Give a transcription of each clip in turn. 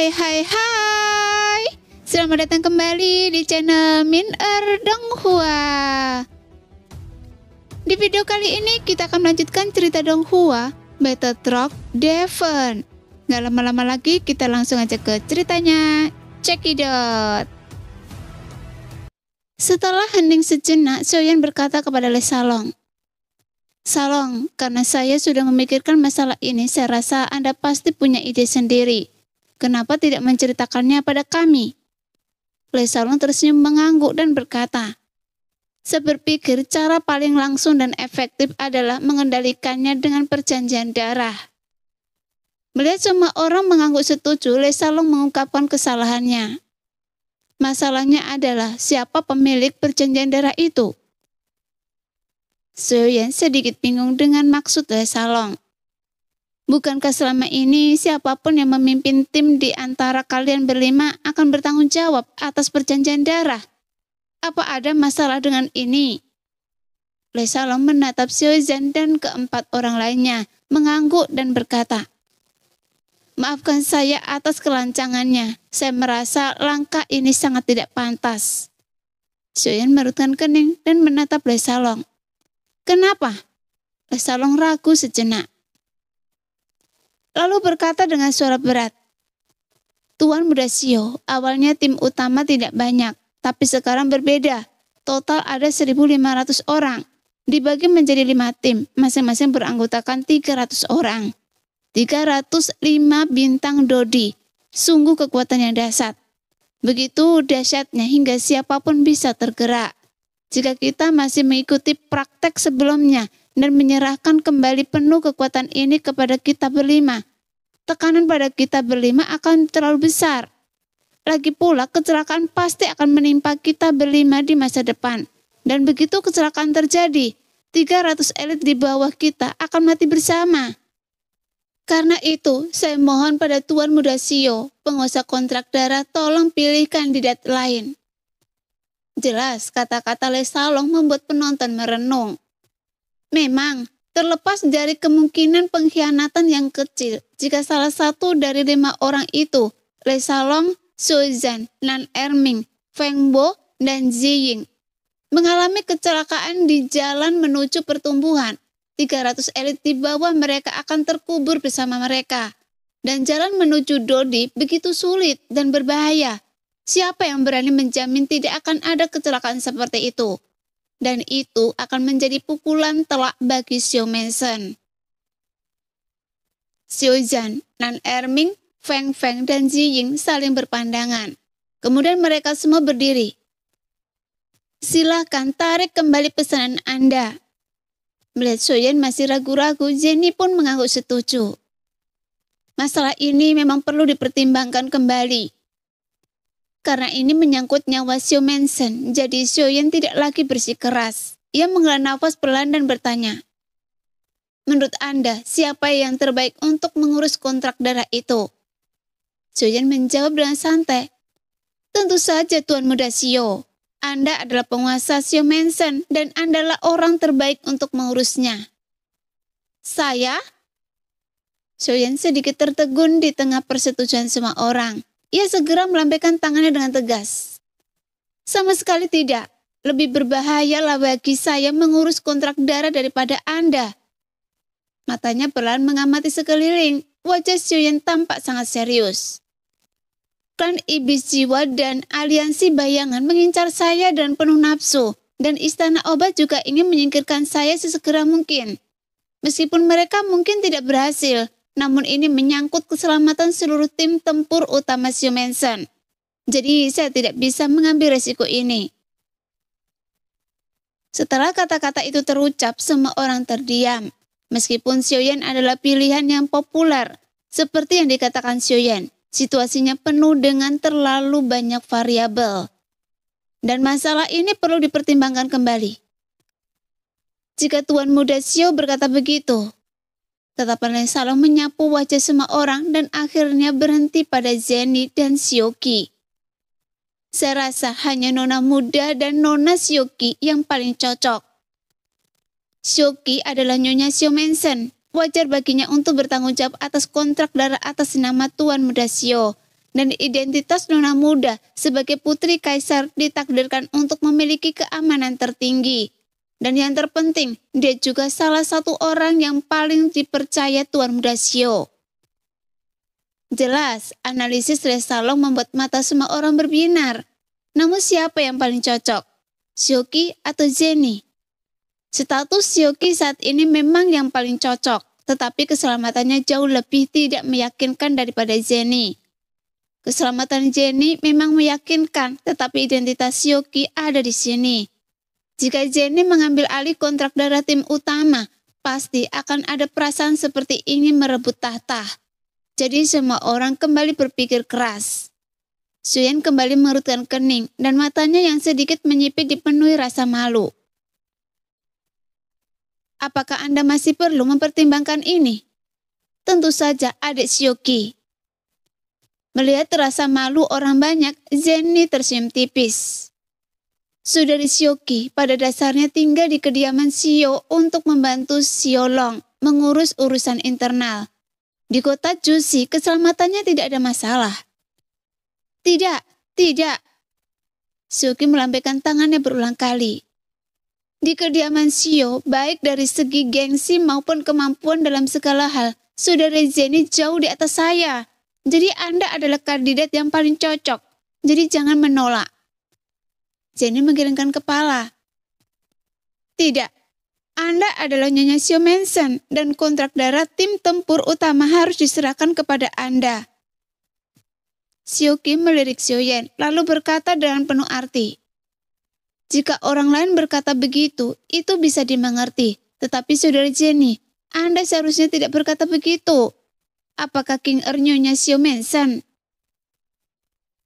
Hai. Selamat datang kembali di channel Min Donghua. Di video kali ini kita akan melanjutkan cerita Donghua Battle Truck Devon. Gak lama-lama lagi, kita langsung aja ke ceritanya. Cekidot. Setelah hening sejenak, Xiaoyan berkata kepada Le Salong, "Salong, karena saya sudah memikirkan masalah ini, saya rasa Anda pasti punya ide sendiri. Kenapa tidak menceritakannya pada kami?" Le Salong tersenyum mengangguk dan berkata, "Saya berpikir cara paling langsung dan efektif adalah mengendalikannya dengan perjanjian darah." Melihat semua orang mengangguk setuju, Le Salong mengungkapkan kesalahannya. Masalahnya adalah siapa pemilik perjanjian darah itu? Xiaoyan sedikit bingung dengan maksud Le Salong. Bukankah selama ini siapapun yang memimpin tim di antara kalian berlima akan bertanggung jawab atas perjanjian darah? Apa ada masalah dengan ini? Le Salong menatap Xiaoyan dan keempat orang lainnya, mengangguk dan berkata, "Maafkan saya atas kelancangannya. Saya merasa langkah ini sangat tidak pantas." Xiaoyan merutkan kening dan menatap Le Salong. "Kenapa?" Le Salong ragu sejenak. Lalu berkata dengan suara berat, "Tuan Muda Xiao, awalnya tim utama tidak banyak, tapi sekarang berbeda. Total ada 1.500 orang. Dibagi menjadi 5 tim, masing-masing beranggotakan 300 orang. 305 bintang Dodi. Sungguh kekuatan yang dahsyat. Begitu dahsyatnya hingga siapapun bisa tergerak. Jika kita masih mengikuti praktek sebelumnya dan menyerahkan kembali penuh kekuatan ini kepada kita berlima, tekanan pada kita berlima akan terlalu besar. Lagi pula kecelakaan pasti akan menimpa kita berlima di masa depan. Dan begitu kecelakaan terjadi, 300 elit di bawah kita akan mati bersama. Karena itu, saya mohon pada Tuan Muda Xiao, penguasa kontrak darah, tolong pilih kandidat lain." Jelas, kata-kata Le Salong membuat penonton merenung. Memang, terlepas dari kemungkinan pengkhianatan yang kecil, jika salah satu dari 5 orang itu, Le Salong, Xiaoyan, Nan Erming, Feng Bo, dan Ziying, mengalami kecelakaan di jalan menuju pertumbuhan, 300 elit di bawah mereka akan terkubur bersama mereka. Dan jalan menuju Dodi begitu sulit dan berbahaya. Siapa yang berani menjamin tidak akan ada kecelakaan seperti itu? Dan itu akan menjadi pukulan telak bagi Xiao Mansion. Xiaoyan, Nan Erming, Feng Feng, dan Ziying saling berpandangan. Kemudian mereka semua berdiri. "Silakan tarik kembali pesanan Anda." Melihat Xiaoyan masih ragu-ragu, Jenny pun mengangguk setuju. Masalah ini memang perlu dipertimbangkan kembali. Karena ini menyangkut nyawa Xiao Mansion, jadi Xiaoyan tidak lagi bersikeras. Ia menghela nafas perlahan dan bertanya, "Menurut Anda, siapa yang terbaik untuk mengurus kontrak darah itu?" Xiaoyan menjawab dengan santai, "Tentu saja Tuan Muda Xiao. Anda adalah penguasa Xiao Mansion dan Anda adalah orang terbaik untuk mengurusnya." "Saya?" Xiaoyan sedikit tertegun di tengah persetujuan semua orang. Ia segera melambaikan tangannya dengan tegas. "Sama sekali tidak. Lebih berbahayalah bagi saya mengurus kontrak darah daripada Anda." Matanya perlahan mengamati sekeliling. Wajah Xiaoyan tampak sangat serius. "Klan Iblis Jiwa dan aliansi bayangan mengincar saya dan penuh nafsu. Dan istana obat juga ingin menyingkirkan saya sesegera mungkin. Meskipun mereka mungkin tidak berhasil, namun ini menyangkut keselamatan seluruh tim tempur utama Xiao Mansion. Jadi saya tidak bisa mengambil resiko ini." Setelah kata-kata itu terucap, semua orang terdiam. Meskipun Xiaoyan adalah pilihan yang populer, seperti yang dikatakan Xiaoyan, situasinya penuh dengan terlalu banyak variabel. Dan masalah ini perlu dipertimbangkan kembali. Jika Tuan Muda Xiao berkata begitu, tatapan Le Salong menyapu wajah semua orang dan akhirnya berhenti pada Jenny dan Xiaoqi. "Saya rasa hanya Nona Muda dan Nona Xiaoqi yang paling cocok. Xiaoqi adalah Nyonya Xiao Mansion. Wajar baginya untuk bertanggung jawab atas kontrak darah atas nama Tuan Muda Xiao. dan identitas nona muda sebagai putri kaisar ditakdirkan untuk memiliki keamanan tertinggi. Dan yang terpenting, dia juga salah satu orang yang paling dipercaya Tuan Muda Xiao. Jelas, analisis Lesalong membuat mata semua orang berbinar. Namun siapa yang paling cocok? Xiaoqi atau Zhenny? Status Xiaoqi saat ini memang yang paling cocok, tetapi keselamatannya jauh lebih tidak meyakinkan daripada Zhenny. Keselamatan Zhenny memang meyakinkan, tetapi identitas Xiaoqi ada di sini. Jika Zhenny mengambil alih kontrak darah tim utama, pasti akan ada perasaan seperti ini merebut tahta. Jadi semua orang kembali berpikir keras. Xuyen kembali mengerutkan kening dan matanya yang sedikit menyipit dipenuhi rasa malu. Apakah Anda masih perlu mempertimbangkan ini? Tentu saja adik Xiaoqi. Melihat rasa malu orang banyak, Zhenny tersenyum tipis. Saudari Xiaoqi pada dasarnya tinggal di kediaman Xiao untuk membantu Xiaolong mengurus urusan internal. Di kota Jusi, keselamatannya tidak ada masalah. Tidak. Xiaoqi melambaikan tangannya berulang kali. Di kediaman Xiao, baik dari segi gengsi maupun kemampuan dalam segala hal, saudari Zhenny jauh di atas saya. Jadi Anda adalah kandidat yang paling cocok. Jadi jangan menolak. Zhenny menggelengkan kepala. Tidak. Anda adalah Nyonya Xiao Mansion dan kontrak darah tim tempur utama harus diserahkan kepada Anda. Xiaoqi melirik Xuyen lalu berkata dengan penuh arti. Jika orang lain berkata begitu, itu bisa dimengerti. Tetapi saudari Zhenny, Anda seharusnya tidak berkata begitu. Apakah King Nyonya Xiao Mansion?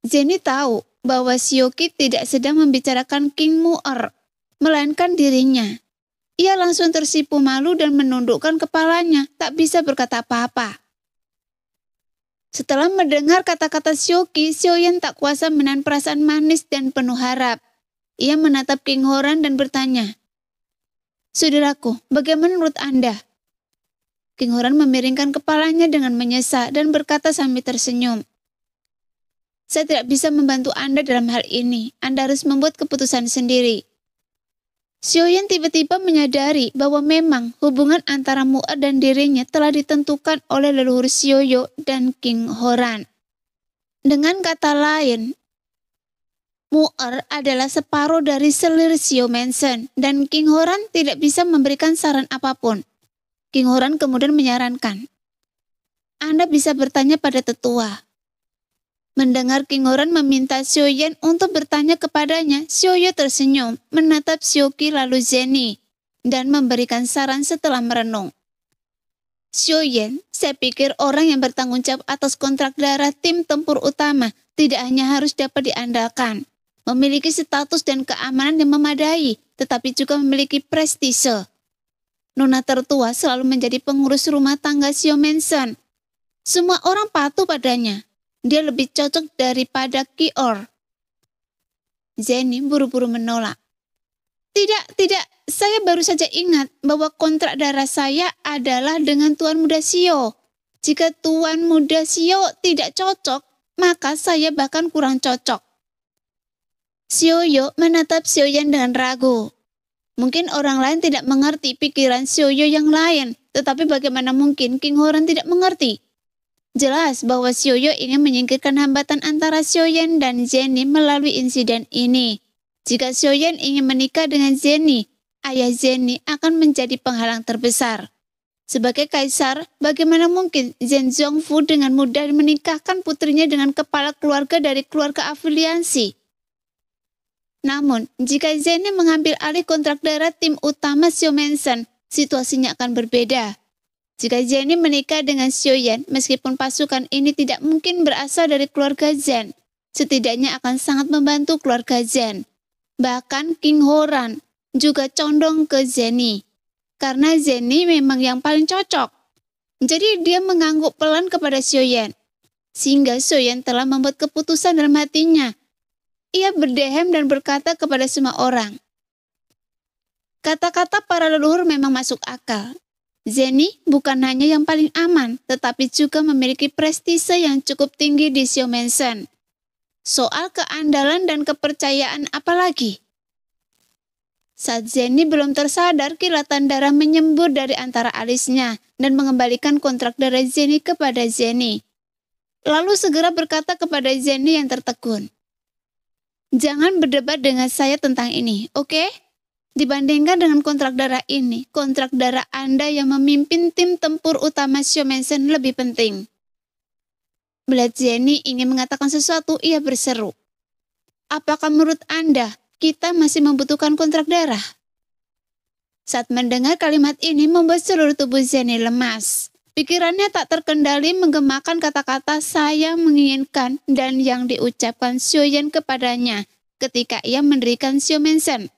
Zhenny tahu bahwa Xiaoqi tidak sedang membicarakan King Mu'er, melainkan dirinya. Ia langsung tersipu malu dan menundukkan kepalanya, tak bisa berkata apa-apa. Setelah mendengar kata-kata Xiaoqi, Xuyen tak kuasa menahan perasaan manis dan penuh harap. Ia menatap King Horan dan bertanya, "Saudaraku, bagaimana menurut Anda?" King Horan memiringkan kepalanya dengan menyesal dan berkata sambil tersenyum, "Saya tidak bisa membantu Anda dalam hal ini. Anda harus membuat keputusan sendiri." Xuyen tiba-tiba menyadari bahwa memang hubungan antara Mu'er dan dirinya telah ditentukan oleh leluhur Xiaoyo dan King Horan. Dengan kata lain, Mu'er adalah separuh dari selir Xiao Mansion dan King Horan tidak bisa memberikan saran apapun. King Horan kemudian menyarankan, "Anda bisa bertanya pada tetua." Mendengar King Horan meminta Xuyen untuk bertanya kepadanya, Xiaoyo tersenyum, menatap Xiaoqi lalu Zhenny, dan memberikan saran setelah merenung. "Xuyen, saya pikir orang yang bertanggung jawab atas kontrak darah tim tempur utama tidak hanya harus dapat diandalkan, memiliki status dan keamanan yang memadai, tetapi juga memiliki prestise. Nona tertua selalu menjadi pengurus rumah tangga Xiao Mansion. Semua orang patuh padanya. Dia lebih cocok daripada Kior." Zhenny buru-buru menolak. Tidak, saya baru saja ingat bahwa kontrak darah saya adalah dengan Tuan Muda Xiao. Jika Tuan Muda Xiao tidak cocok, maka saya bahkan kurang cocok. Xiaoyo menatap Xuyen dengan ragu. Mungkin orang lain tidak mengerti pikiran Xiaoyo yang lain, tetapi bagaimana mungkin King Horan tidak mengerti? Jelas bahwa Xiaoyo ingin menyingkirkan hambatan antara Xuyen dan Zhenny melalui insiden ini. Jika Xuyen ingin menikah dengan Zhenny, ayah Zhenny akan menjadi penghalang terbesar. Sebagai kaisar, bagaimana mungkin Zhen Zongfu dengan mudah menikahkan putrinya dengan kepala keluarga dari keluarga afiliasi? Namun, jika Zhenny mengambil alih kontrak darah tim utama Xiao Mansion, situasinya akan berbeda. Jika Zhenny menikah dengan Xuyen, meskipun pasukan ini tidak mungkin berasal dari keluarga Zhen, setidaknya akan sangat membantu keluarga Zhen. Bahkan King Horan juga condong ke Zhenny, karena Zhenny memang yang paling cocok. Jadi dia mengangguk pelan kepada Xuyen, sehingga Xuyen telah membuat keputusan dalam hatinya. Ia berdehem dan berkata kepada semua orang, "Kata-kata para leluhur memang masuk akal. Jenny bukan hanya yang paling aman, tetapi juga memiliki prestise yang cukup tinggi di Shio Mansion. Soal keandalan dan kepercayaan apalagi? Saat Jenny belum tersadar, kilatan darah menyembur dari antara alisnya dan mengembalikan kontrak darah Jenny kepada Jenny. Lalu segera berkata kepada Jenny yang tertegun, "Jangan berdebat dengan saya tentang ini, oke? Dibandingkan dengan kontrak darah ini, kontrak darah Anda yang memimpin tim tempur utama Shio Mansion lebih penting." Melihat Jenny ingin mengatakan sesuatu, ia berseru, "Apakah menurut Anda kita masih membutuhkan kontrak darah?" Saat mendengar kalimat ini membuat seluruh tubuh Jenny lemas. Pikirannya tak terkendali menggemakan kata-kata "saya menginginkan" dan yang diucapkan Xiaoyan kepadanya ketika ia mendirikan Shio Mansion.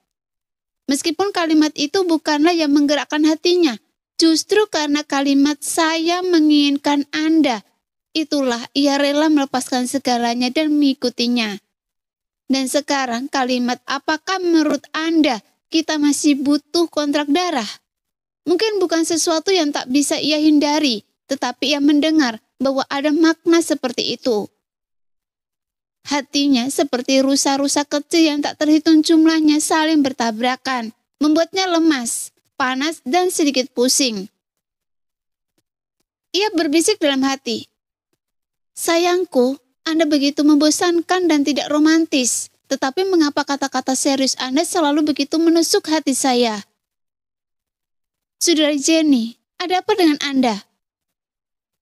Meskipun kalimat itu bukanlah yang menggerakkan hatinya, justru karena kalimat "saya menginginkan Anda", itulah ia rela melepaskan segalanya dan mengikutinya. Dan sekarang kalimat "apakah menurut Anda kita masih butuh kontrak darah?" Mungkin bukan sesuatu yang tak bisa ia hindari, tetapi ia mendengar bahwa ada makna seperti itu. Hatinya seperti rusa-rusa kecil yang tak terhitung jumlahnya saling bertabrakan, membuatnya lemas, panas, dan sedikit pusing. Ia berbisik dalam hati, "Sayangku, Anda begitu membosankan dan tidak romantis, tetapi mengapa kata-kata serius Anda selalu begitu menusuk hati saya?" "Saudara Jenny, ada apa dengan Anda?"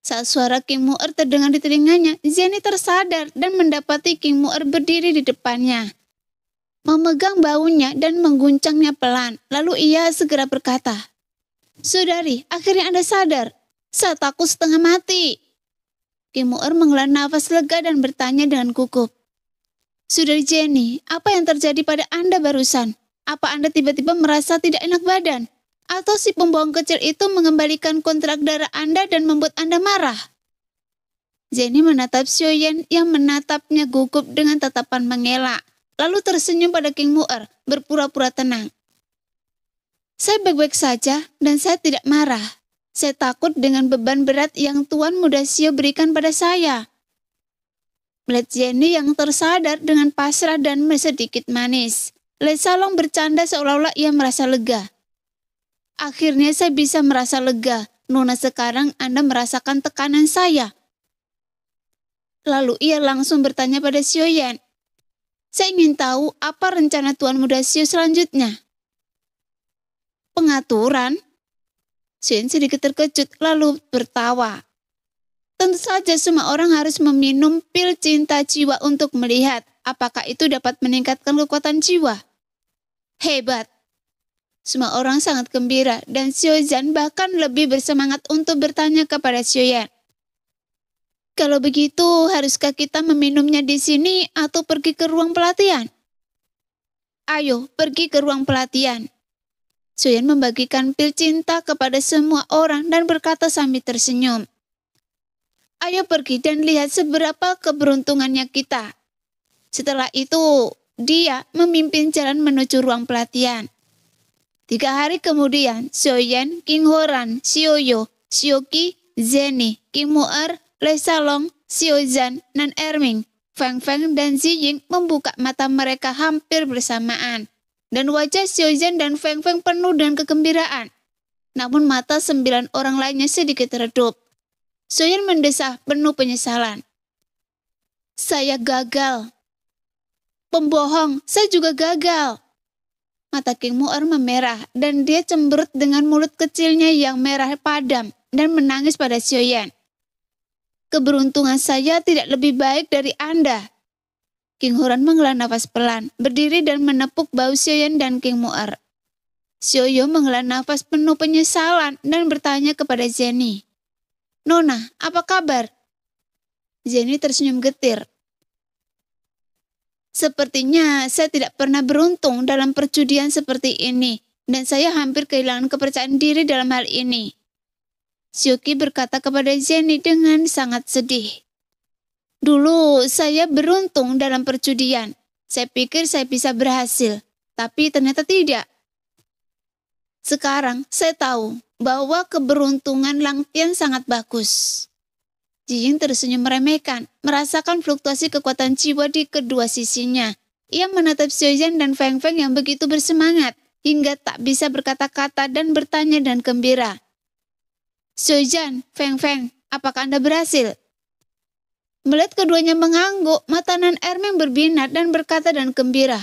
Saat suara King Mu'er terdengar di telinganya, Jenny tersadar dan mendapati King Mu'er berdiri di depannya, memegang baunya dan mengguncangnya pelan. Lalu ia segera berkata, "Saudari, akhirnya Anda sadar. Saya takut setengah mati." King Mu'er menghela nafas lega dan bertanya dengan gugup, "Saudari Jenny, apa yang terjadi pada Anda barusan? Apa Anda tiba-tiba merasa tidak enak badan? Atau si pembohong kecil itu mengembalikan kontrak darah Anda dan membuat Anda marah?" Jenny menatap Xiaoyan yang menatapnya gugup dengan tatapan mengelak, lalu tersenyum pada King Mu'er, berpura-pura tenang. "Saya baik-baik saja dan saya tidak marah. Saya takut dengan beban berat yang Tuan Muda Xiao berikan pada saya." Melihat Jenny yang tersadar dengan pasrah dan sedikit manis, Le Salong bercanda seolah-olah ia merasa lega. "Akhirnya saya bisa merasa lega. Nona, sekarang Anda merasakan tekanan saya." Lalu ia langsung bertanya pada Xiaoyan, "Saya ingin tahu apa rencana Tuan Muda Xiao selanjutnya." "Pengaturan?" Xiaoyan sedikit terkejut lalu tertawa. "Tentu saja semua orang harus meminum pil cinta jiwa untuk melihat apakah itu dapat meningkatkan kekuatan jiwa." "Hebat." Semua orang sangat gembira dan Xiaozan bahkan lebih bersemangat untuk bertanya kepada Xiaoyan, "Kalau begitu, haruskah kita meminumnya di sini atau pergi ke ruang pelatihan?" "Ayo, pergi ke ruang pelatihan." Xiaoyan membagikan pil cinta kepada semua orang dan berkata sambil tersenyum, "Ayo pergi dan lihat seberapa keberuntungannya kita." Setelah itu, dia memimpin jalan menuju ruang pelatihan. 3 hari kemudian, Xiaoyan, King Horan, Xiaoyo, Xiaoqi, Jenny, King Mu'er, Le Salong, Xiaozan, dan Erming, Feng Feng, dan Ziying membuka mata mereka hampir bersamaan. Dan wajah Xiaozan dan Feng Feng penuh dengan kegembiraan. Namun mata 9 orang lainnya sedikit redup. Xiaoyan mendesah penuh penyesalan, "Saya gagal. Pembohong, saya juga gagal." Mata King Mu'er memerah dan dia cemberut dengan mulut kecilnya yang merah padam dan menangis pada Xiaoyan. "Keberuntungan saya tidak lebih baik dari Anda." King Horan menghela nafas pelan, berdiri dan menepuk bau Xiaoyan dan King Mu'er. Xiaoyo menghela nafas penuh penyesalan dan bertanya kepada Jenny, "Nona, apa kabar?" Jenny tersenyum getir. "Sepertinya saya tidak pernah beruntung dalam perjudian seperti ini, dan saya hampir kehilangan kepercayaan diri dalam hal ini." Xiaoqi berkata kepada Jenny dengan sangat sedih, "Dulu saya beruntung dalam perjudian. Saya pikir saya bisa berhasil, tapi ternyata tidak." Sekarang saya tahu bahwa keberuntungan Lang Tian sangat bagus. Jiying tersenyum meremehkan, merasakan fluktuasi kekuatan jiwa di kedua sisinya. Ia menatap Xiaoyan dan Feng Feng yang begitu bersemangat, hingga tak bisa berkata-kata dan bertanya dan gembira. Xiaoyan, Feng Feng, apakah Anda berhasil? Melihat keduanya mengangguk, mata Nan Ermeng berbinar dan berkata dan gembira.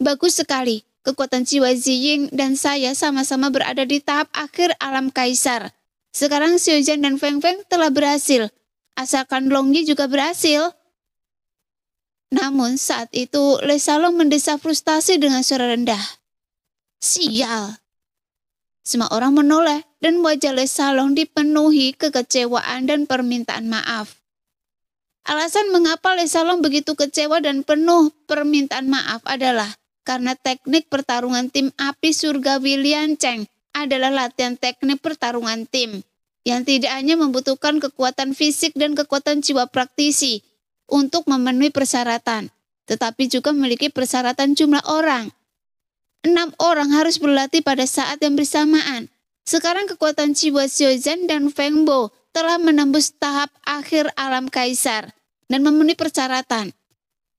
Bagus sekali, kekuatan jiwa Ziying dan saya sama-sama berada di tahap akhir alam kaisar. Sekarang Xiaoyan dan Feng Feng telah berhasil, asalkan Long Yi juga berhasil. Namun saat itu Le Salong mendesah frustasi dengan suara rendah. Sial! Semua orang menoleh dan wajah Le Salong dipenuhi kekecewaan dan permintaan maaf. Alasan mengapa Le Salong begitu kecewa dan penuh permintaan maaf adalah karena teknik pertarungan tim api surgawi Lian Cheng adalah latihan teknik pertarungan tim yang tidak hanya membutuhkan kekuatan fisik dan kekuatan jiwa praktisi untuk memenuhi persyaratan, tetapi juga memiliki persyaratan jumlah orang. 6 orang harus berlatih pada saat yang bersamaan. Sekarang kekuatan jiwa Xiaoyan dan Feng Bo telah menembus tahap akhir alam kaisar dan memenuhi persyaratan.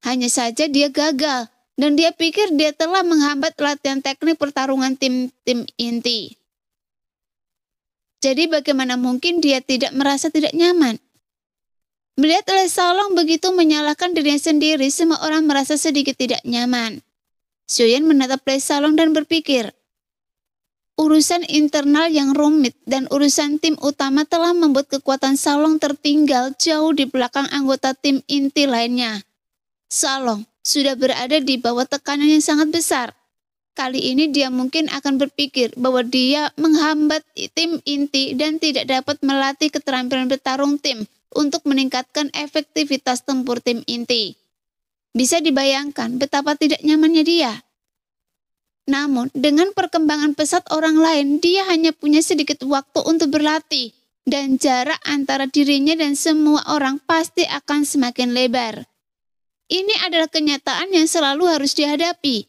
Hanya saja dia gagal, dan dia pikir dia telah menghambat latihan teknik pertarungan tim inti. Jadi bagaimana mungkin dia tidak merasa tidak nyaman? Melihat Le Salong begitu menyalahkan dirinya sendiri, semua orang merasa sedikit tidak nyaman. Xiaoyan menatap Le Salong dan berpikir, urusan internal yang rumit dan urusan tim utama telah membuat kekuatan Salong tertinggal jauh di belakang anggota tim inti lainnya. Salong sudah berada di bawah tekanan yang sangat besar. Kali ini dia mungkin akan berpikir bahwa dia menghambat tim inti dan tidak dapat melatih keterampilan bertarung tim untuk meningkatkan efektivitas tempur tim inti. Bisa dibayangkan betapa tidak nyamannya dia. Namun, dengan perkembangan pesat orang lain, dia hanya punya sedikit waktu untuk berlatih, dan jarak antara dirinya dan semua orang pasti akan semakin lebar. Ini adalah kenyataan yang selalu harus dihadapi.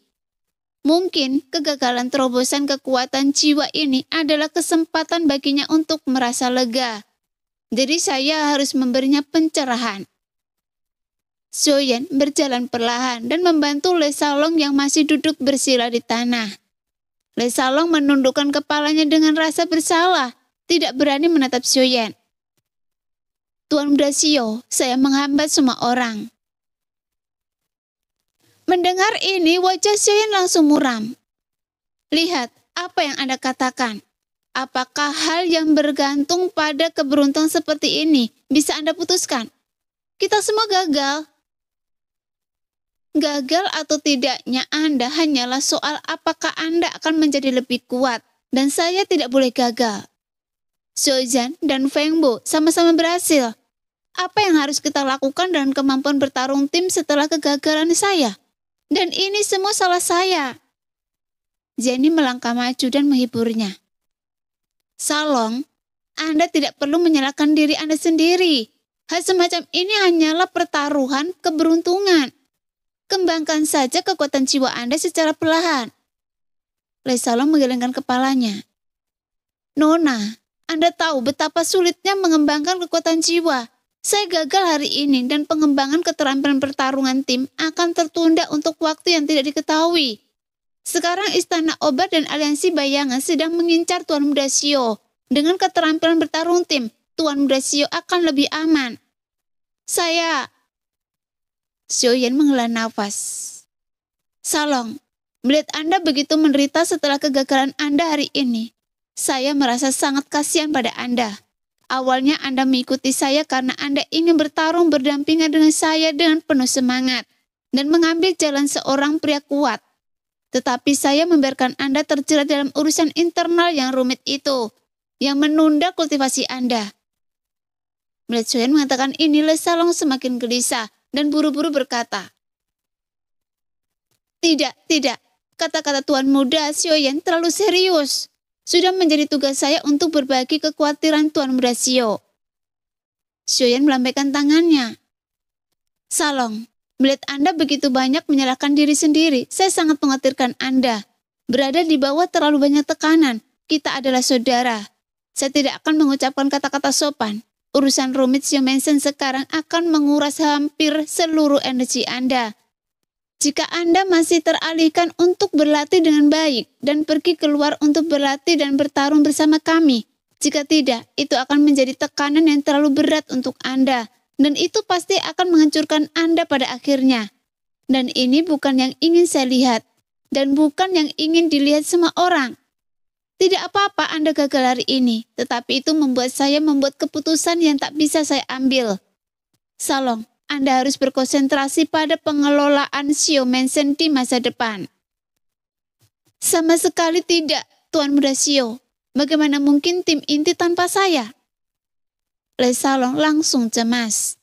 Mungkin kegagalan terobosan kekuatan jiwa ini adalah kesempatan baginya untuk merasa lega. Jadi saya harus memberinya pencerahan. Xiaoyan berjalan perlahan dan membantu Le Salong yang masih duduk bersila di tanah. Le Salong menundukkan kepalanya dengan rasa bersalah, tidak berani menatap Xiaoyan. Tuan Muda Xiao, saya menghambat semua orang. Mendengar ini, wajah Xiaoyan langsung muram. Lihat, apa yang Anda katakan? Apakah hal yang bergantung pada keberuntungan seperti ini bisa Anda putuskan? Kita semua gagal. Gagal atau tidaknya Anda hanyalah soal apakah Anda akan menjadi lebih kuat, dan saya tidak boleh gagal. Xiaoyan dan Feng Bo sama-sama berhasil. Apa yang harus kita lakukan dengan kemampuan bertarung tim setelah kegagalan saya? Dan ini semua salah saya. Jenny melangkah maju dan menghiburnya. Salong, Anda tidak perlu menyalahkan diri Anda sendiri. Hal semacam ini hanyalah pertaruhan keberuntungan. Kembangkan saja kekuatan jiwa Anda secara perlahan. Le Salong menggelengkan kepalanya. Nona, Anda tahu betapa sulitnya mengembangkan kekuatan jiwa. Saya gagal hari ini dan pengembangan keterampilan pertarungan tim akan tertunda untuk waktu yang tidak diketahui. Sekarang Istana Obat dan Aliansi Bayangan sedang mengincar Tuan Muda Xiao. Dengan keterampilan bertarung tim, Tuan Muda Xiao akan lebih aman. Xiaoyan menghela nafas. Salong, melihat Anda begitu menderita setelah kegagalan Anda hari ini, saya merasa sangat kasihan pada Anda. Awalnya Anda mengikuti saya karena Anda ingin bertarung berdampingan dengan saya dengan penuh semangat dan mengambil jalan seorang pria kuat. Tetapi saya membiarkan Anda terjerat dalam urusan internal yang rumit itu, yang menunda kultivasi Anda. Melihat Xiaoyan mengatakan ini, Le Salong semakin gelisah dan buru-buru berkata, Tidak. Kata-kata Tuan Muda Xiaoyan terlalu serius. Sudah menjadi tugas saya untuk berbagi kekhawatiran Tuan Muda Xiao. Xiaoyan melambaikan tangannya. Salong, melihat Anda begitu banyak menyalahkan diri sendiri, saya sangat mengkhawatirkan Anda. Berada di bawah terlalu banyak tekanan. Kita adalah saudara. Saya tidak akan mengucapkan kata-kata sopan. Urusan rumit Sio Mensen sekarang akan menguras hampir seluruh energi Anda. Jika Anda masih teralihkan untuk berlatih dengan baik dan pergi keluar untuk berlatih dan bertarung bersama kami, jika tidak, itu akan menjadi tekanan yang terlalu berat untuk Anda, dan itu pasti akan menghancurkan Anda pada akhirnya. Dan ini bukan yang ingin saya lihat, dan bukan yang ingin dilihat semua orang. Tidak apa-apa Anda gagal hari ini, tetapi itu membuat saya membuat keputusan yang tak bisa saya ambil. Salong, Anda harus berkonsentrasi pada pengelolaan Sio Mensen di masa depan. Sama sekali tidak, Tuan Muda Sio. Bagaimana mungkin tim inti tanpa saya? Le Salong langsung cemas.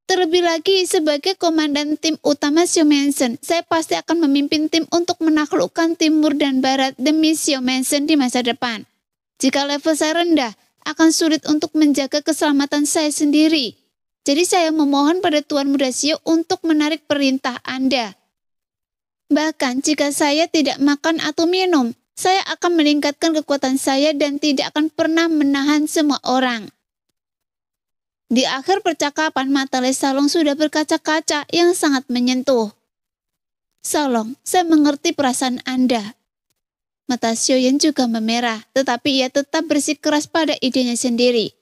Terlebih lagi sebagai komandan tim utama Sio Mensen, saya pasti akan memimpin tim untuk menaklukkan timur dan barat demi Sio Mensen di masa depan. Jika level saya rendah, akan sulit untuk menjaga keselamatan saya sendiri. Jadi saya memohon pada Tuan Muda Sio untuk menarik perintah Anda. Bahkan jika saya tidak makan atau minum, saya akan meningkatkan kekuatan saya dan tidak akan pernah menahan semua orang. Di akhir percakapan, mata Le Salong sudah berkaca-kaca yang sangat menyentuh. Salong, saya mengerti perasaan Anda. Mata Xiaoyan juga memerah, tetapi ia tetap bersikeras pada idenya sendiri.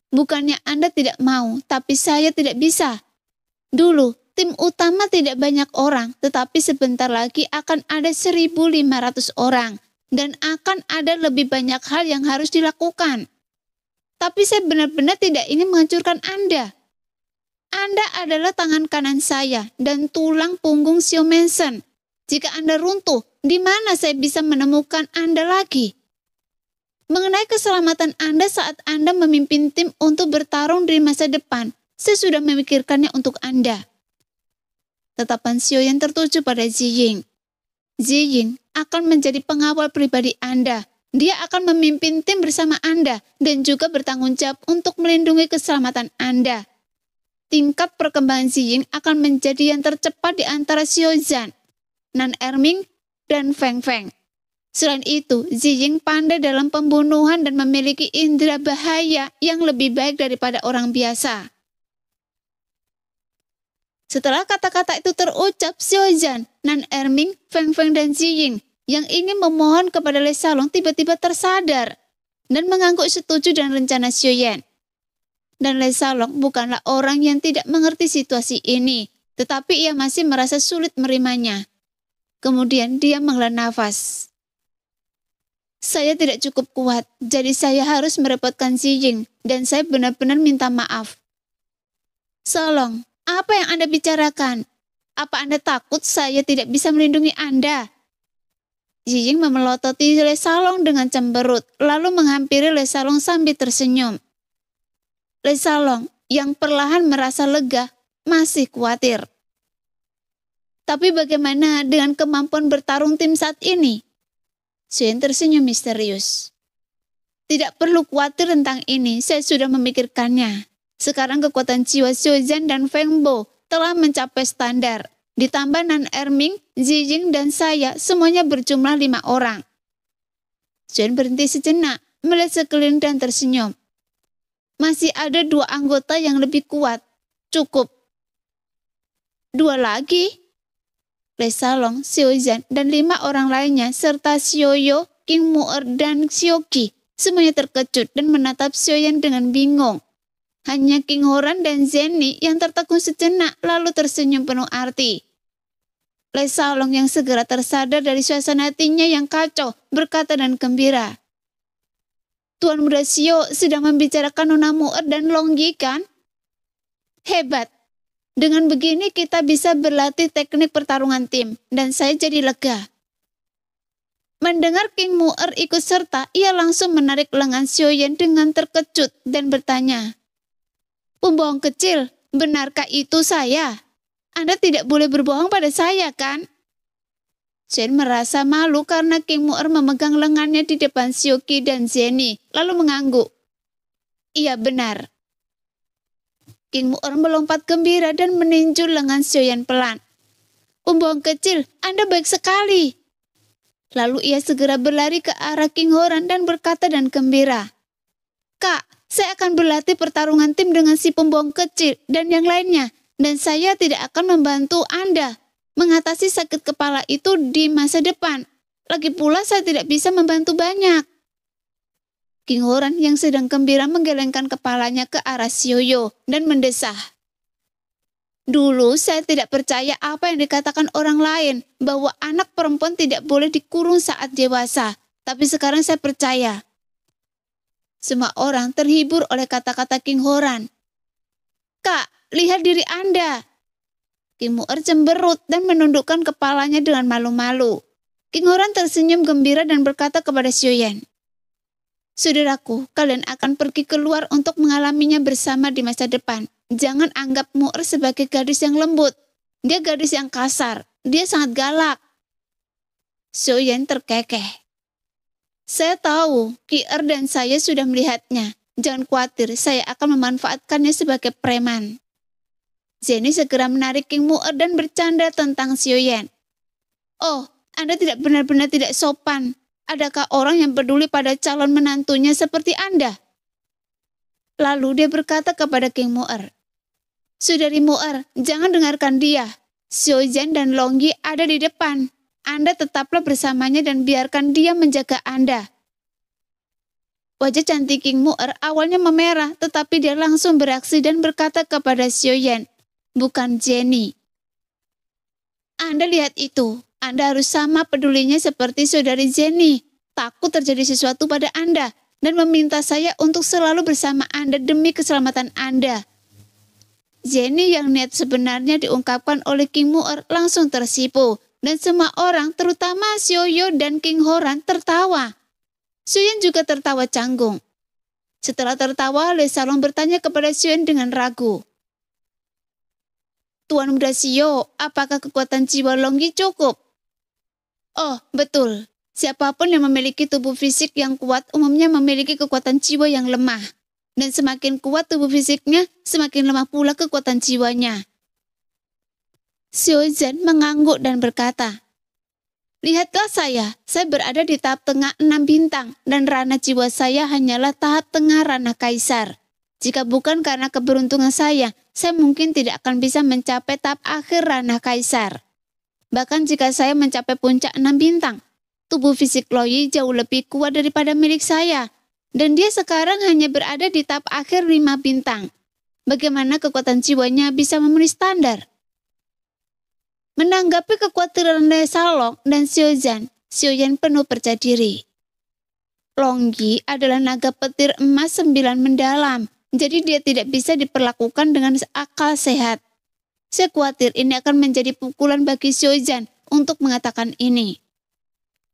Bukannya Anda tidak mau, tapi saya tidak bisa. Dulu, tim utama tidak banyak orang, tetapi sebentar lagi akan ada 1.500 orang, dan akan ada lebih banyak hal yang harus dilakukan. Tapi saya benar-benar tidak ingin menghancurkan Anda. Anda adalah tangan kanan saya dan tulang punggung Sio Mensen. Jika Anda runtuh, di mana saya bisa menemukan Anda lagi? Mengenai keselamatan Anda saat Anda memimpin tim untuk bertarung di masa depan, saya sudah memikirkannya untuk Anda. Tatapan Xiaoyan tertuju pada Ziying. Ziying akan menjadi pengawal pribadi Anda. Dia akan memimpin tim bersama Anda dan juga bertanggung jawab untuk melindungi keselamatan Anda. Tingkat perkembangan Ziying akan menjadi yang tercepat di antara Xiaozan, Nan Erming, dan Feng Feng. Selain itu, Ziying pandai dalam pembunuhan dan memiliki indera bahaya yang lebih baik daripada orang biasa. Setelah kata-kata itu terucap, Xiaozan, Nan Erming, Feng Feng, dan Ziying yang ingin memohon kepada Le Salong tiba-tiba tersadar dan mengangguk setuju dengan rencana Xiaoyan. Dan Le Salong bukanlah orang yang tidak mengerti situasi ini, tetapi ia masih merasa sulit menerimanya. Kemudian dia menghela nafas. Saya tidak cukup kuat, jadi saya harus merepotkan Ziying, dan saya benar-benar minta maaf. Salong, apa yang Anda bicarakan? Apa Anda takut saya tidak bisa melindungi Anda? Ziying memelototi Le Salong dengan cemberut, lalu menghampiri Le Salong sambil tersenyum. Le Salong, yang perlahan merasa lega, masih khawatir. Tapi bagaimana dengan kemampuan bertarung tim saat ini? Xiaoyan tersenyum misterius. Tidak perlu khawatir tentang ini, saya sudah memikirkannya. Sekarang kekuatan jiwa Xiaozan dan Feng Bo telah mencapai standar. Ditambah Nan Erming, Ziying, dan saya, semuanya berjumlah 5 orang. Xiaoyan berhenti sejenak, melihat sekeliling dan tersenyum. Masih ada 2 anggota yang lebih kuat. Cukup. 2 lagi? Le Salong, Xiaozan, dan 5 orang lainnya, serta Xiaoyo, King Mu'er, dan Xiaoqi, semuanya terkejut dan menatap Xiaoyan dengan bingung. Hanya King Horan dan Zeni yang tertegun sejenak lalu tersenyum penuh arti. Le Salong yang segera tersadar dari suasana hatinya yang kacau, berkata dan gembira. Tuan Muda Sio sedang membicarakan Nona Mu'er dan Long Yi kan? Hebat. Dengan begini kita bisa berlatih teknik pertarungan tim, dan saya jadi lega. Mendengar King Mu'er ikut serta, ia langsung menarik lengan Xiaoyan dengan terkejut dan bertanya, "Pembohong kecil, benarkah itu saya? Anda tidak boleh berbohong pada saya, kan?" Xiaoyan merasa malu karena King Mu'er memegang lengannya di depan Xiaoqi dan Zeni, lalu mengangguk. Iya benar. King Mu'er melompat gembira dan meninju lengan Xiaoyan pelan. "Pembohong kecil, Anda baik sekali." Lalu ia segera berlari ke arah King Horan dan berkata dan gembira, "Kak, saya akan berlatih pertarungan tim dengan si pembohong kecil dan yang lainnya, dan saya tidak akan membantu Anda mengatasi sakit kepala itu di masa depan. Lagi pula saya tidak bisa membantu banyak." King Horan yang sedang gembira menggelengkan kepalanya ke arah Sioyo dan mendesah, "Dulu saya tidak percaya apa yang dikatakan orang lain, bahwa anak perempuan tidak boleh dikurung saat dewasa. Tapi sekarang saya percaya." Semua orang terhibur oleh kata-kata King Horan. "Kak, lihat diri Anda." King Mu'er cemberut dan menundukkan kepalanya dengan malu-malu. King Horan tersenyum gembira dan berkata kepada Sioyen, "Saudaraku, kalian akan pergi keluar untuk mengalaminya bersama di masa depan. Jangan anggap Mu'er sebagai gadis yang lembut. Dia gadis yang kasar. Dia sangat galak." Sioyen terkekeh. "Saya tahu, Ki-er dan saya sudah melihatnya. Jangan khawatir, saya akan memanfaatkannya sebagai preman." Jenny segera menarik King Mu'er dan bercanda tentang Sioyen. "Oh, Anda tidak benar-benar tidak sopan. Adakah orang yang peduli pada calon menantunya seperti Anda?" Lalu dia berkata kepada King Mu'er, "Saudari Mu'er, jangan dengarkan dia. Sioyen dan Longyi ada di depan. Anda tetaplah bersamanya dan biarkan dia menjaga Anda." Wajah cantik King Mu'er awalnya memerah, tetapi dia langsung bereaksi dan berkata kepada Sioyen, bukan Jenny, "Anda lihat itu. Anda harus sama pedulinya seperti saudari Jenny. Takut terjadi sesuatu pada Anda dan meminta saya untuk selalu bersama Anda demi keselamatan Anda." Jenny yang niat sebenarnya diungkapkan oleh King Mu'er langsung tersipu, dan semua orang, terutama Sioyo dan King Horan, tertawa. Sioyen juga tertawa canggung. Setelah tertawa, Le Salong bertanya kepada Sioyen dengan ragu, "Tuan muda Sio, apakah kekuatan jiwa Longyi cukup?" "Oh, betul. Siapapun yang memiliki tubuh fisik yang kuat umumnya memiliki kekuatan jiwa yang lemah. Dan semakin kuat tubuh fisiknya, semakin lemah pula kekuatan jiwanya." Sioyen mengangguk dan berkata, "Lihatlah saya berada di tahap tengah 6 bintang, dan ranah jiwa saya hanyalah tahap tengah ranah kaisar. Jika bukan karena keberuntungan saya mungkin tidak akan bisa mencapai tahap akhir ranah kaisar. Bahkan jika saya mencapai puncak 6 bintang, tubuh fisik Longyi jauh lebih kuat daripada milik saya. Dan dia sekarang hanya berada di tahap akhir 5 bintang. Bagaimana kekuatan jiwanya bisa memenuhi standar?" Menanggapi kekhawatiran Le Salong dan Sioyen penuh percaya diri. Longyi adalah naga petir emas 9 mendalam, jadi dia tidak bisa diperlakukan dengan akal sehat. Saya khawatir ini akan menjadi pukulan bagi Sioyen untuk mengatakan ini.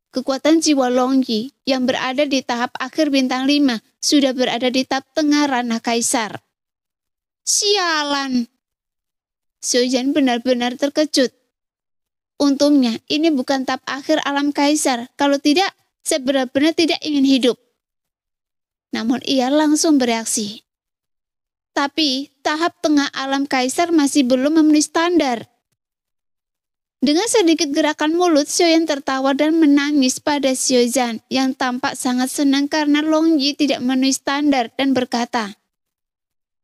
Kekuatan jiwa Longyi yang berada di tahap akhir bintang 5 sudah berada di tahap tengah ranah kaisar. Sialan! Sioyen benar-benar terkejut. Untungnya ini bukan tahap akhir alam kaisar, kalau tidak, saya benar-benar tidak ingin hidup. Namun ia langsung bereaksi. Tapi tahap tengah alam kaisar masih belum memenuhi standar. Dengan sedikit gerakan mulut, Sioyen tertawa dan menangis pada Sioyen yang tampak sangat senang karena Longyi tidak memenuhi standar dan berkata,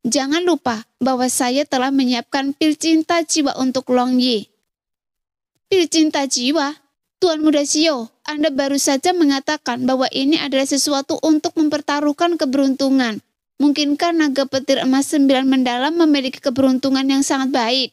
"Jangan lupa bahwa saya telah menyiapkan pil cinta jiwa untuk Longyi." "Pil cinta jiwa? Tuan muda Sio, Anda baru saja mengatakan bahwa ini adalah sesuatu untuk mempertaruhkan keberuntungan. Mungkinkah naga petir emas 9 mendalam memiliki keberuntungan yang sangat baik?"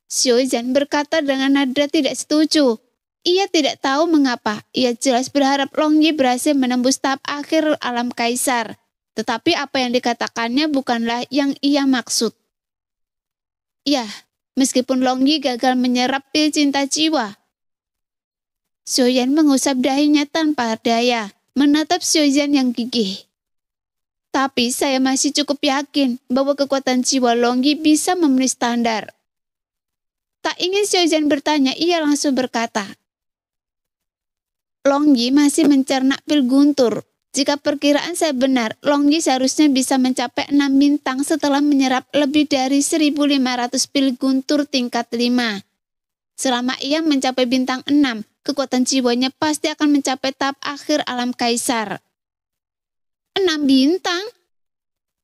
Sioyen berkata dengan nada tidak setuju. Ia tidak tahu mengapa. Ia jelas berharap Longyi berhasil menembus tahap akhir alam kaisar. Tetapi apa yang dikatakannya bukanlah yang ia maksud. Ya, meskipun Longyi gagal menyerap pil cinta jiwa. Sioyen mengusap dahinya tanpa daya, menatap Sioyen yang gigih. "Tapi saya masih cukup yakin bahwa kekuatan jiwa Longyi bisa memenuhi standar." Tak ingin Sioyen bertanya, ia langsung berkata, "Longyi masih mencerna pil guntur. Jika perkiraan saya benar, Longyi seharusnya bisa mencapai 6 bintang setelah menyerap lebih dari 1.500 pil guntur tingkat 5. Selama ia mencapai bintang 6, kekuatan jiwanya pasti akan mencapai tahap akhir alam kaisar. 6 bintang?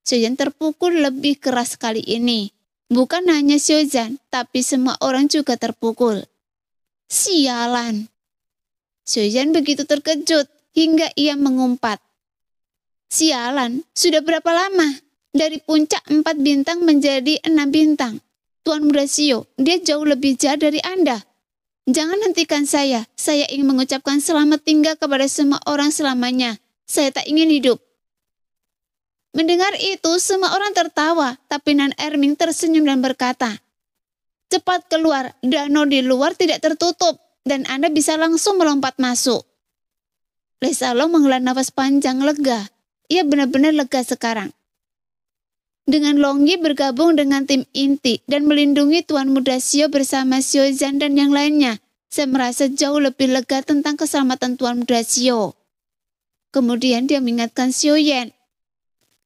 Xiaoyan terpukul lebih keras kali ini. Bukan hanya Xiaoyan, tapi semua orang juga terpukul. Sialan. Xiaoyan begitu terkejut hingga ia mengumpat. Sialan, sudah berapa lama? Dari puncak 4 bintang menjadi 6 bintang. Tuan Muda Xio, dia jauh lebih jahat dari Anda. Jangan hentikan saya ingin mengucapkan selamat tinggal kepada semua orang selamanya. Saya tak ingin hidup. Mendengar itu, semua orang tertawa, tapi Nan Erming tersenyum dan berkata, cepat keluar, danau di luar tidak tertutup, dan Anda bisa langsung melompat masuk. Le Shalong menghela nafas panjang lega. Ia benar-benar lega sekarang. Dengan Longyi bergabung dengan tim inti dan melindungi Tuan Muda Xio bersama Xiaoyan dan yang lainnya, saya merasa jauh lebih lega tentang keselamatan Tuan Muda Xio. Kemudian dia mengingatkan Xiaoyan.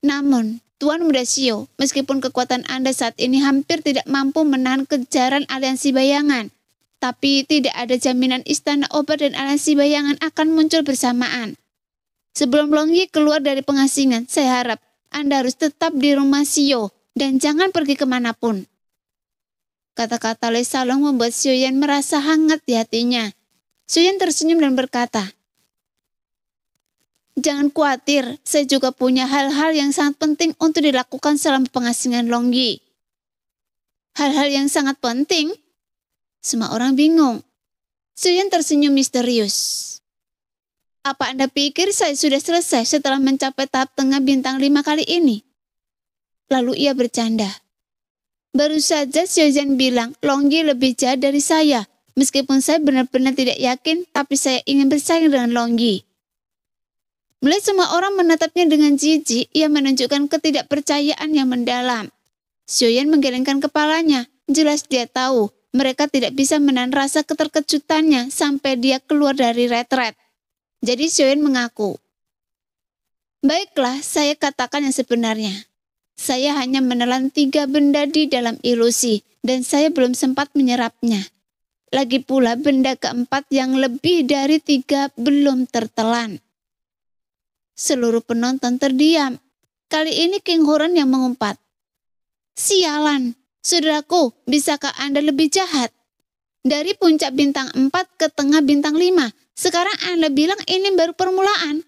Namun, Tuan Muda Xio, meskipun kekuatan Anda saat ini hampir tidak mampu menahan kejaran aliansi bayangan, tapi tidak ada jaminan Istana Obat dan aliansi bayangan akan muncul bersamaan. Sebelum Longyi keluar dari pengasingan, saya harap Anda harus tetap di rumah Xio dan jangan pergi kemanapun. Kata-kata Le Shalong membuat Xiaoyan merasa hangat di hatinya. Xiaoyan tersenyum dan berkata, jangan khawatir, saya juga punya hal-hal yang sangat penting untuk dilakukan selama pengasingan Longyi. Hal-hal yang sangat penting? Semua orang bingung. Xiaoyan tersenyum misterius. Apa Anda pikir saya sudah selesai setelah mencapai tahap tengah bintang 5 kali ini? Lalu ia bercanda. Baru saja Xiaoyan bilang Longyi lebih jahat dari saya. Meskipun saya benar-benar tidak yakin, tapi saya ingin bersaing dengan Longyi. Melihat semua orang menatapnya dengan jijik, ia menunjukkan ketidakpercayaan yang mendalam. Xiaoyan menggelengkan kepalanya. Jelas dia tahu mereka tidak bisa menahan rasa keterkejutannya sampai dia keluar dari retret. Jadi Xiaoyan mengaku, baiklah, saya katakan yang sebenarnya. Saya hanya menelan 3 benda di dalam ilusi, dan saya belum sempat menyerapnya. Lagi pula benda keempat yang lebih dari 3 belum tertelan. Seluruh penonton terdiam. Kali ini King Huron yang mengumpat. Sialan, saudaraku, bisakah Anda lebih jahat? Dari puncak bintang 4 ke tengah bintang 5, sekarang Anda bilang ini baru permulaan.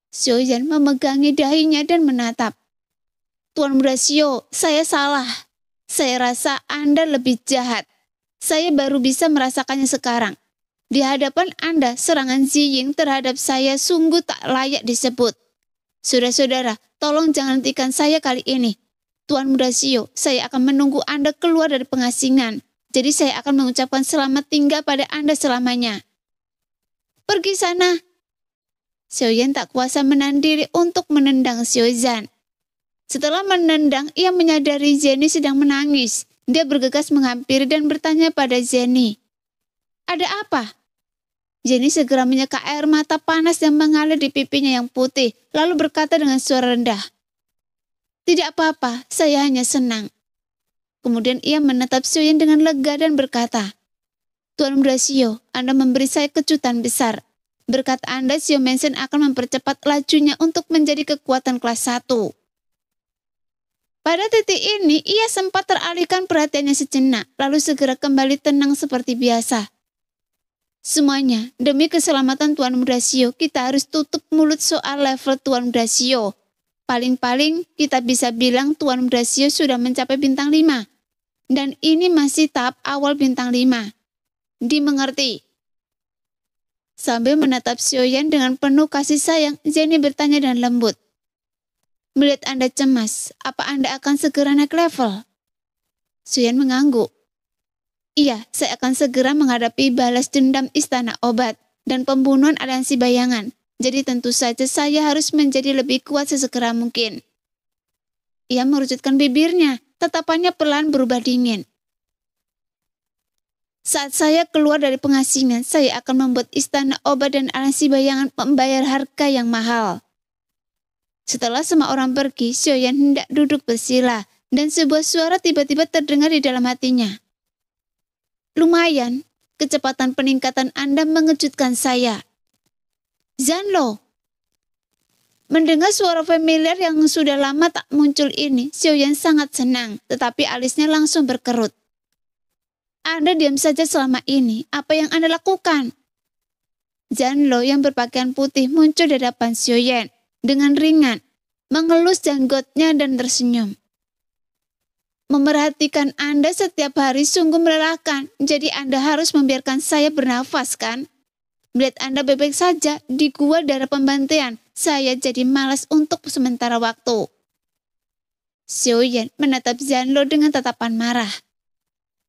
Xiaoyan memegangi dahinya dan menatap. Tuan Muda Xio, saya salah. Saya rasa Anda lebih jahat. Saya baru bisa merasakannya sekarang. Di hadapan Anda, serangan Ziying terhadap saya sungguh tak layak disebut. Saudara-saudara, tolong jangan hentikan saya kali ini. Tuan Muda Xio, saya akan menunggu Anda keluar dari pengasingan. Jadi saya akan mengucapkan selamat tinggal pada Anda selamanya. Pergi sana. Xiaoyan tak kuasa menahan diri untuk menendang Xiaoyan. Setelah menendang, ia menyadari Jenny sedang menangis. Dia bergegas menghampiri dan bertanya pada Jenny. Ada apa? Jenny segera menyeka air mata panas yang mengalir di pipinya yang putih, lalu berkata dengan suara rendah. Tidak apa-apa, saya hanya senang. Kemudian ia menatap Xiaoyan dengan lega dan berkata, Tuan Muda Xio, Anda memberi saya kejutan besar. Berkat Anda, Xio Mansion akan mempercepat lajunya untuk menjadi kekuatan kelas 1. Pada titik ini, ia sempat teralihkan perhatiannya sejenak, lalu segera kembali tenang seperti biasa. Semuanya, demi keselamatan Tuan Muda Xio, kita harus tutup mulut soal level Tuan Muda Xio. Paling-paling kita bisa bilang Tuan Muda Xio sudah mencapai bintang 5. Dan ini masih tahap awal bintang 5. Dimengerti? Sambil menatap Xiaoyan dengan penuh kasih sayang, Jenny bertanya dengan lembut. Melihat Anda cemas, apa Anda akan segera naik level? Xiaoyan mengangguk. Iya, saya akan segera menghadapi balas dendam Istana Obat dan pembunuhan aliansi bayangan. Jadi tentu saja saya harus menjadi lebih kuat sesegera mungkin. Ia merujutkan bibirnya, tatapannya perlahan berubah dingin. Saat saya keluar dari pengasingan, saya akan membuat Istana Obat dan aliansi bayangan membayar harga yang mahal. Setelah semua orang pergi, Xiaoyan hendak duduk bersila, dan sebuah suara tiba-tiba terdengar di dalam hatinya. Lumayan, Kecepatan peningkatan Anda mengejutkan saya. Zanlo. Mendengar suara familiar yang sudah lama tak muncul ini, Xiaoyan sangat senang, tetapi alisnya langsung berkerut. Anda diam saja selama ini, apa yang Anda lakukan? Zanlo yang berpakaian putih muncul di hadapan Xiaoyan dengan ringan, mengelus janggutnya dan tersenyum. Memerhatikan Anda setiap hari sungguh melelahkan, jadi Anda harus membiarkan saya bernafas kan? Melihat Anda bebek saja di gua daerah pembantaian, saya jadi malas untuk sementara waktu. Xiaoyan menatap Zanlo dengan tatapan marah.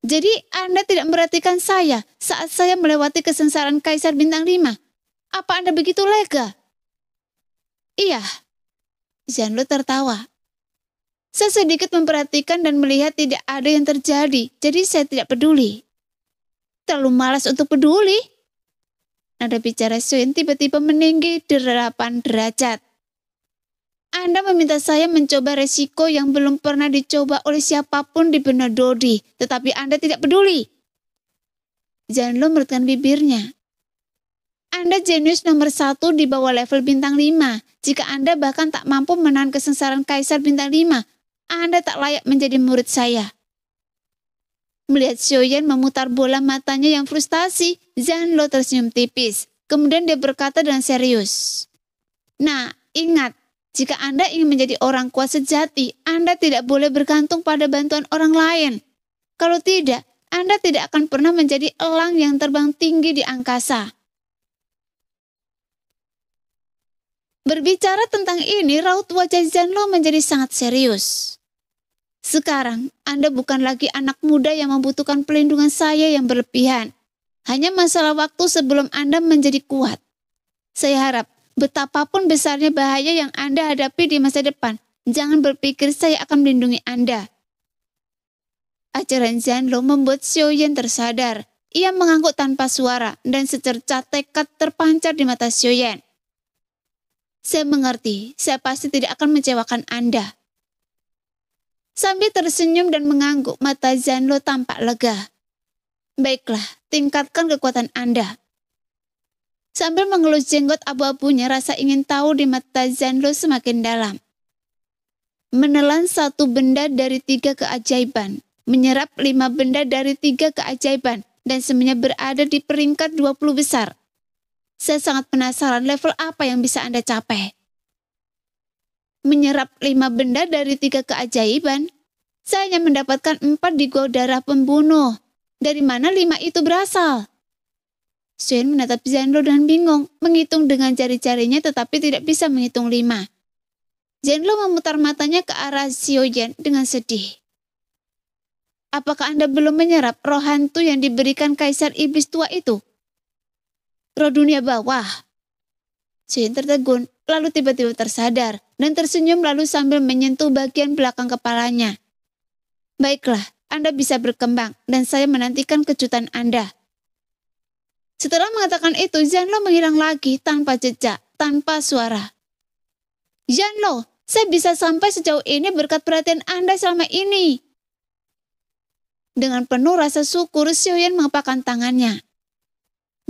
Jadi Anda tidak memperhatikan saya saat saya melewati kesengsaraan Kaisar Bintang 5. Apa Anda begitu lega? Iya. Zanlo tertawa. Saya sedikit memperhatikan dan melihat tidak ada yang terjadi, jadi saya tidak peduli. Terlalu malas untuk peduli. Nada bicara Xiaoyan tiba-tiba meninggi 8 derajat. Anda meminta saya mencoba resiko yang belum pernah dicoba oleh siapapun di benua Dodi, tetapi Anda tidak peduli. Zanlo merutkan bibirnya. Anda jenius nomor 1 di bawah level bintang 5. Jika Anda bahkan tak mampu menahan kesengsaraan Kaisar Bintang 5, Anda tak layak menjadi murid saya. Melihat Xiaoyan memutar bola matanya yang frustasi, Zanlo tersenyum tipis. Kemudian dia berkata dengan serius. Nah, ingat, jika Anda ingin menjadi orang kuat sejati, Anda tidak boleh bergantung pada bantuan orang lain. Kalau tidak, Anda tidak akan pernah menjadi elang yang terbang tinggi di angkasa. Berbicara tentang ini, raut wajah Zanlo menjadi sangat serius. Sekarang, Anda bukan lagi anak muda yang membutuhkan pelindungan saya yang berlebihan. Hanya masalah waktu sebelum Anda menjadi kuat. Saya harap, betapapun besarnya bahaya yang Anda hadapi di masa depan, jangan berpikir saya akan melindungi Anda. Ajaran Zanlo membuat Xiaoyan tersadar. Ia mengangguk tanpa suara dan secercah tekad terpancar di mata Xiaoyan. Saya mengerti, saya pasti tidak akan mengecewakan Anda. Sambil tersenyum dan mengangguk, mata Zanlo tampak lega. Baiklah, tingkatkan kekuatan Anda. Sambil mengelus jenggot abu-abunya, rasa ingin tahu di mata Zanlo semakin dalam. Menelan 1 benda dari 3 keajaiban, menyerap 5 benda dari 3 keajaiban, dan semuanya berada di peringkat 20 besar. Saya sangat penasaran level apa yang bisa Anda capai. Menyerap 5 benda dari 3 keajaiban, saya hanya mendapatkan 4 di gua darah pembunuh. Dari mana 5 itu berasal? Xiaoyan menatap Zanlo dengan bingung, menghitung dengan jari-jarinya tetapi tidak bisa menghitung 5. Zanlo memutar matanya ke arah Xiaoyan dengan sedih. Apakah Anda belum menyerap roh hantu yang diberikan Kaisar Iblis tua itu? Roh dunia bawah. Xiaoyan tertegun, lalu tiba-tiba tersadar dan tersenyum lalu sambil menyentuh bagian belakang kepalanya. Baiklah, Anda bisa berkembang dan saya menantikan kejutan Anda. Setelah mengatakan itu, Zanlo menghilang lagi tanpa jejak, tanpa suara. Zanlo, saya bisa sampai sejauh ini berkat perhatian Anda selama ini. Dengan penuh rasa syukur, Xiaoyan mengepakkan tangannya.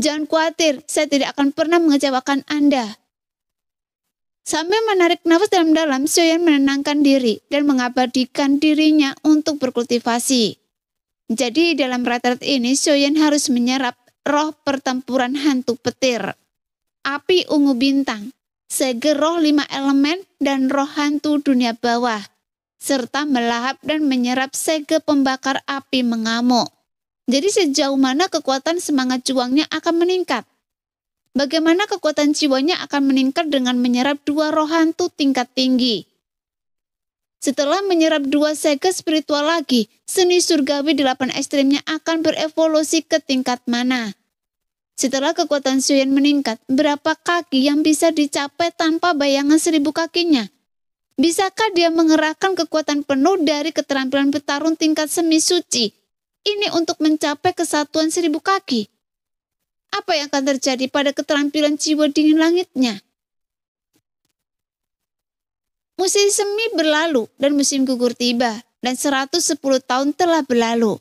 Jangan khawatir, saya tidak akan pernah mengecewakan Anda. Sambil menarik nafas dalam-dalam, Xiaoyan menenangkan diri dan mengabadikan dirinya untuk berkultivasi. Jadi dalam retret ini, Xiaoyan harus menyerap roh pertempuran hantu petir, api ungu bintang, sege roh 5 elemen dan roh hantu dunia bawah, serta melahap dan menyerap sege pembakar api mengamuk. Jadi sejauh mana kekuatan semangat juangnya akan meningkat? Bagaimana kekuatan jiwanya akan meningkat dengan menyerap 2 roh hantu tingkat tinggi? Setelah menyerap 2 sege spiritual lagi, seni surgawi 8 ekstrimnya akan berevolusi ke tingkat mana? Setelah kekuatan Xiaoyan meningkat, berapa kaki yang bisa dicapai tanpa bayangan 1000 kakinya? Bisakah dia mengerahkan kekuatan penuh dari keterampilan bertarung tingkat semi suci? Ini untuk mencapai kesatuan 1000 kaki. Apa yang akan terjadi pada keterampilan jiwa dingin langitnya? Musim semi berlalu dan musim gugur tiba, dan 110 tahun telah berlalu.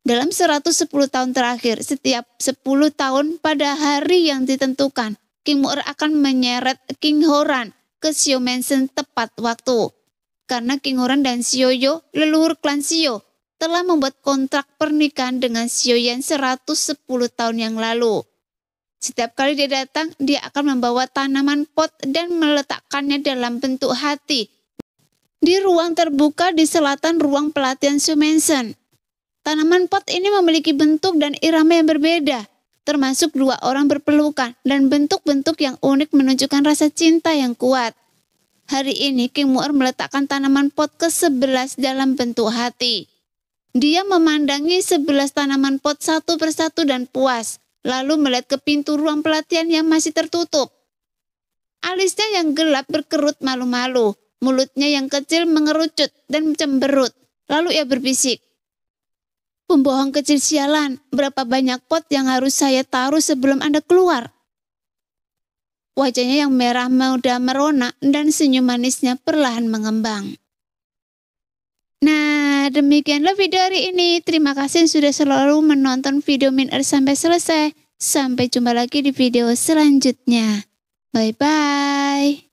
Dalam 110 tahun terakhir, setiap 10 tahun pada hari yang ditentukan, King Mu'er akan menyeret King Horan ke Shio Mansion tepat waktu. Karena King Horan dan Shio Yo, leluhur klan Shio, telah membuat kontrak pernikahan dengan Shio Yan 110 tahun yang lalu. Setiap kali dia datang, dia akan membawa tanaman pot dan meletakkannya dalam bentuk hati di ruang terbuka di selatan ruang pelatihan Shio Mansion. Tanaman pot ini memiliki bentuk dan irama yang berbeda, termasuk dua orang berpelukan dan bentuk-bentuk yang unik menunjukkan rasa cinta yang kuat. Hari ini King Mu'er meletakkan tanaman pot ke-11 dalam bentuk hati. Dia memandangi 11 tanaman pot satu persatu dan puas, lalu melihat ke pintu ruang pelatihan yang masih tertutup. Alisnya yang gelap berkerut malu-malu, mulutnya yang kecil mengerucut dan cemberut. Lalu ia berbisik, "Pembohong kecil sialan, berapa banyak pot yang harus saya taruh sebelum Anda keluar?" Wajahnya yang merah muda merona dan senyum manisnya perlahan mengembang. Nah, demikianlah video hari ini. Terima kasih sudah selalu menonton video Min Er sampai selesai. Sampai jumpa lagi di video selanjutnya. Bye-bye.